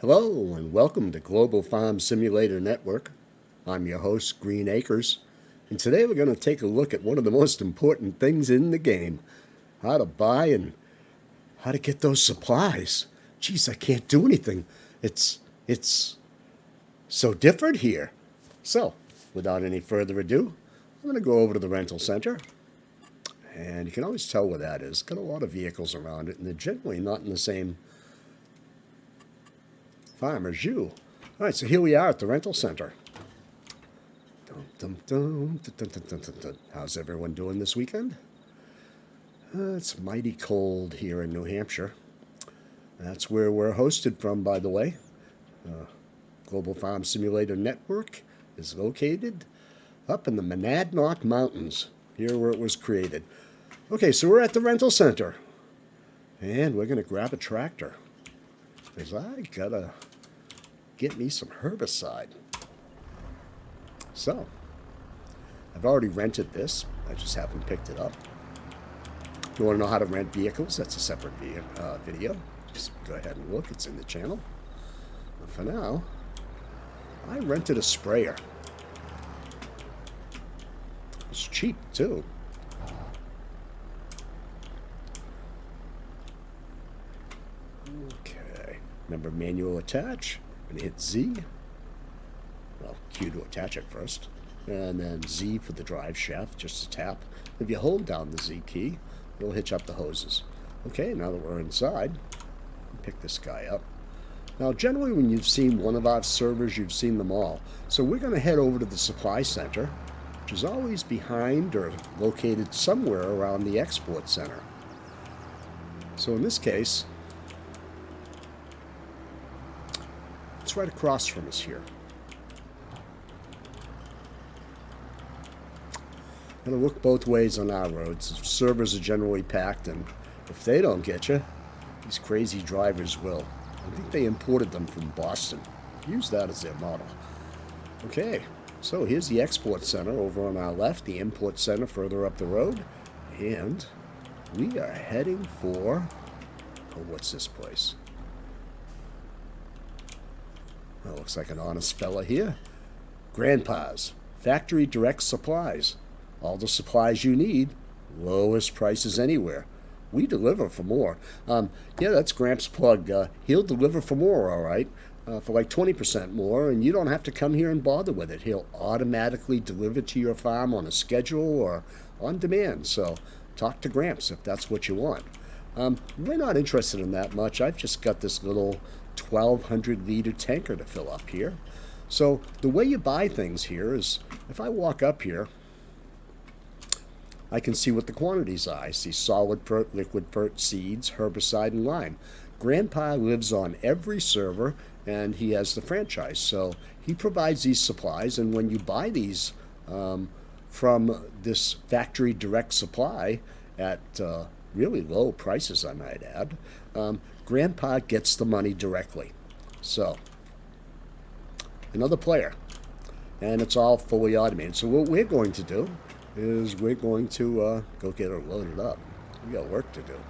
Hello and welcome to Global Farm Simulator Network. I'm your host, Green Acres, and today we're going to take a look at one of the most important things in the game, how to buy and how to get those supplies. Geez, I can't do anything. It's so different here. So, without any further ado, I'm going to go over to the rental center, and you can always tell where that is. Got a lot of vehicles around it, and they're generally not in the same farm as you. All right, so here we are at the rental center. How's everyone doing this weekend? It's mighty cold here in New Hampshire. That's where we're hosted from, by the way. Global Farm Simulator Network is located up in the Monadnock Mountains, here where it was created. Okay, so we're at the rental center, and we're going to grab a tractor, because I gotta get me some herbicide. So, I've already rented this. I just haven't picked it up. If you want to know how to rent vehicles, that's a separate video. Just go ahead and look. It's in the channel. But for now, I rented a sprayer. It's cheap, too. Okay. Remember, manual attach. I'm going to hit Z. Well, Q to attach it first. And then Z for the drive shaft, just a tap. If you hold down the Z key, it'll hitch up the hoses. Okay, now that we're inside, pick this guy up. Now, generally when you've seen one of our servers, you've seen them all. So we're going to head over to the supply center, which is always behind or located somewhere around the export center. So in this case, it's right across from us here. Gotta look both ways on our roads. Servers are generally packed, and if they don't get you, these crazy drivers will. I think they imported them from Boston. Use that as their model. Okay, so here's the export center over on our left, the import center further up the road, and we are heading for, oh, what's this place? Well, looks like an honest fella here. Grandpa's Factory Direct Supplies. All the supplies you need, lowest prices anywhere. We deliver for more. Yeah, that's Gramps' plug. He'll deliver for more, all right, for like 20% more, and you don't have to come here and bother with it. He'll automatically deliver to your farm on a schedule or on demand. So talk to Gramps if that's what you want. We're not interested in that much. I've just got this little 1,200-liter tanker to fill up here. So the way you buy things here is, if I walk up here, I can see what the quantities are. I see solid fert, liquid fert, seeds, herbicide, and lime. Grandpa lives on every server, and he has the franchise. So he provides these supplies, and when you buy these from this factory direct supply at really low prices, I might add, Grandpa gets the money directly. So, another player. And it's all fully automated. So what we're going to do is we're going to go get her loaded up. We got work to do.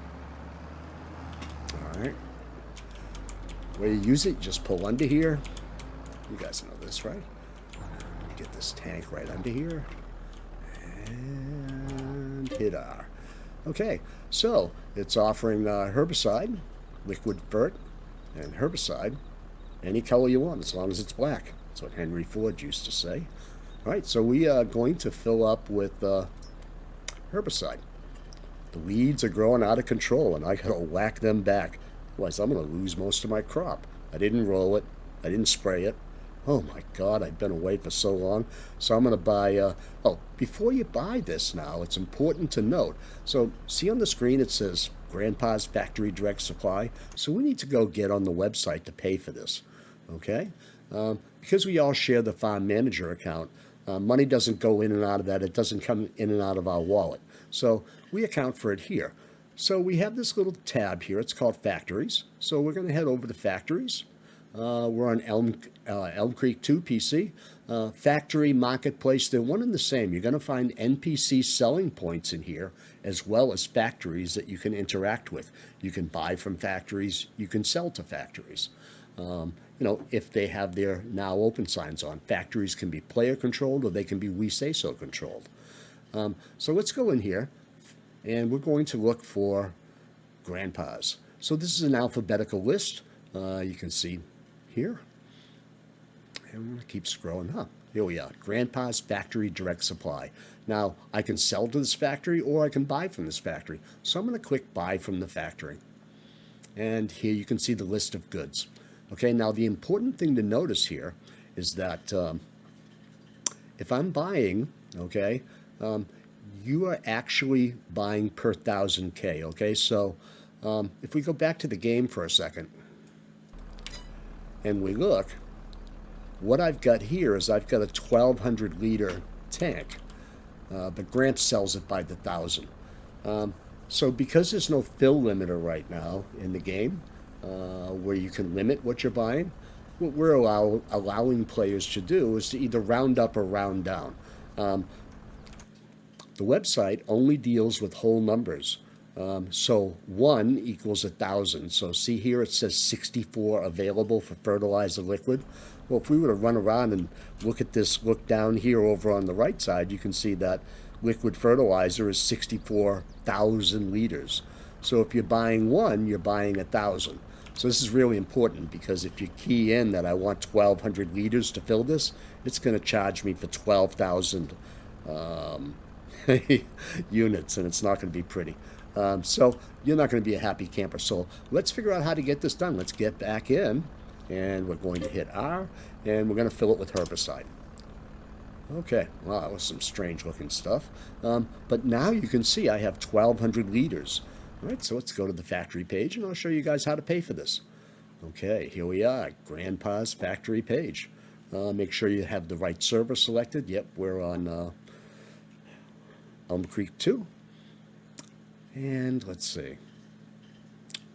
All right. Way you use it, you just pull under here. You guys know this, right? Get this tank right under here. And hit R. Okay, so it's offering herbicide, liquid fert, and herbicide, any color you want, as long as it's black. That's what Henry Ford used to say. All right, so we are going to fill up with herbicide. The weeds are growing out of control, and I gotta whack them back. Otherwise, I'm gonna lose most of my crop. I didn't roll it. I didn't spray it. Oh my God, I've been away for so long. So I'm gonna buy, oh, before you buy this now, it's important to note. So see on the screen, it says Grandpa's Factory Direct Supply. So we need to go get on the website to pay for this, okay? Because we all share the farm manager account, money doesn't go in and out of that. It doesn't come in and out of our wallet. So we account for it here. So we have this little tab here. It's called Factories. So we're going to head over to Factories. We're on Elm Creek 2 PC. Factory Marketplace, they're one and the same. You're going to find NPC selling points in here, as well as factories that you can interact with. You can buy from factories. You can sell to factories. if they have their now open signs on. Factories can be player controlled or they can be we say so controlled. So let's go in here and we're going to look for grandpas. So this is an alphabetical list. You can see here. And we're going to keep scrolling up. Here we are, Grandpa's Factory Direct Supply. Now, I can sell to this factory or I can buy from this factory. So I'm going to click Buy from the Factory. And here you can see the list of goods. Okay, now the important thing to notice here is that if I'm buying, okay, you are actually buying per 1,000 K, okay? So if we go back to the game for a second and we look, what I've got here is I've got a 1,200 liter tank, but Gramps sells it by the 1,000. So because there's no fill limiter right now in the game, where you can limit what you're buying, what we're allowing players to do is to either round up or round down. The website only deals with whole numbers. So 1 equals 1,000. So see here it says 64 available for fertilizer liquid. Well, if we were to run around and look at this, look down here over on the right side, you can see that liquid fertilizer is 64,000 liters. So if you're buying 1, you're buying 1,000. So this is really important because if you key in that I want 1,200 liters to fill this, it's going to charge me for 12,000 units, and it's not going to be pretty. So you're not going to be a happy camper. So let's figure out how to get this done. Let's get back in, and we're going to hit R, and we're going to fill it with herbicide. Okay, wow, that was some strange looking stuff. But now you can see I have 1,200 liters. All right, so let's go to the factory page, and I'll show you guys how to pay for this. Okay, here we are, Grandpa's factory page. Make sure you have the right server selected. Yep, we're on Elm Creek 2. And let's see,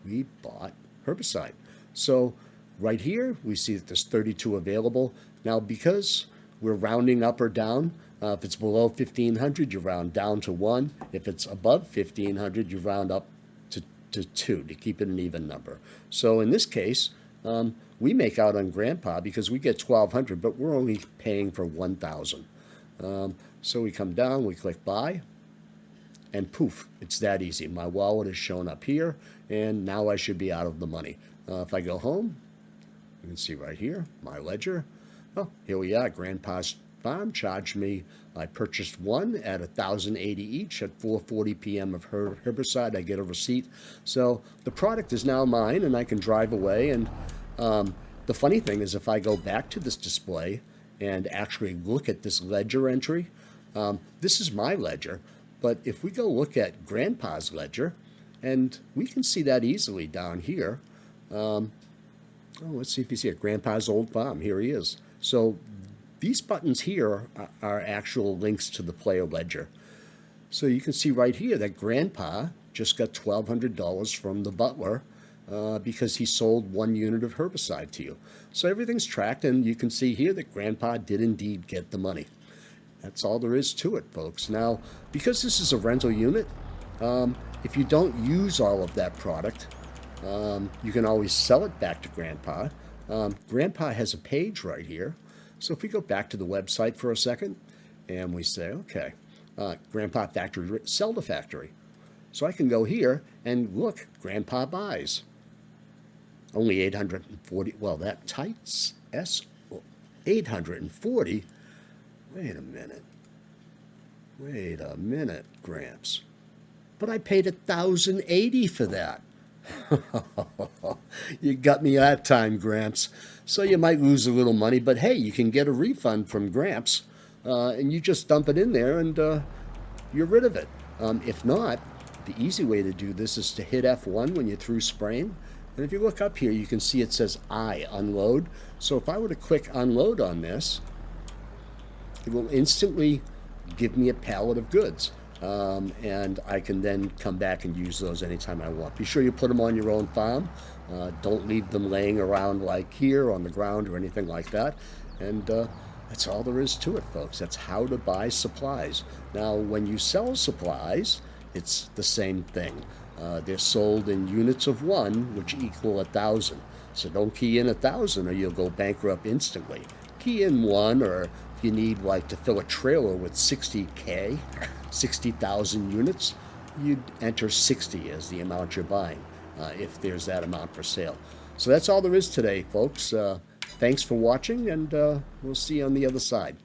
we bought herbicide. So right here, we see that there's 32 available. Now, because we're rounding up or down, if it's below 1,500, you round down to 1. If it's above 1,500, you round up to 2 to keep it an even number. So in this case, we make out on Grandpa because we get 1,200, but we're only paying for 1,000. So we come down, we click Buy, and poof, it's that easy. My wallet is shown up here, and now I should be out of the money. If I go home, you can see right here, my ledger. Oh, here we are, Grandpa's Farm charged me. I purchased 1 at 1,080 each at 4:40 p.m. of herbicide. I get a receipt. So the product is now mine, and I can drive away. And the funny thing is, if I go back to this display and actually look at this ledger entry, this is my ledger. But if we go look at Grandpa's ledger, and we can see that easily down here. Let's see if you see it. Grandpa's Old Farm. Here he is. So these buttons here are actual links to the player ledger. So you can see right here that Grandpa just got $1,200 from the butler because he sold 1 unit of herbicide to you. So everything's tracked, and you can see here that Grandpa did indeed get the money. That's all there is to it, folks. Now, because this is a rental unit, if you don't use all of that product, you can always sell it back to Grandpa. Grandpa has a page right here. So if we go back to the website for a second, and we say, okay, Grandpa Factory, sell to factory. So I can go here and look, Grandpa buys. Only 840, well, that tights, 840? Wait a minute, Gramps. But I paid 1,080 for that. You got me that time, Gramps. So you might lose a little money, but hey, you can get a refund from Gramps, and you just dump it in there, and you're rid of it. If not, the easy way to do this is to hit F1 when you're through spraying. And if you look up here, you can see it says I, unload. So if I were to click unload on this, it will instantly give me a pallet of goods. And I can then come back and use those anytime I want. Be sure you put them on your own farm. Don't leave them laying around like here on the ground or anything like that. And that's all there is to it, folks. That's how to buy supplies. Now, when you sell supplies, it's the same thing. They're sold in units of one, which equal 1,000. So don't key in 1,000 or you'll go bankrupt instantly. Key in one, or if you need like to fill a trailer with 60K, 60,000 units, you'd enter 60 as the amount you're buying, if there's that amount for sale. So that's all there is today, folks. Thanks for watching, and we'll see you on the other side.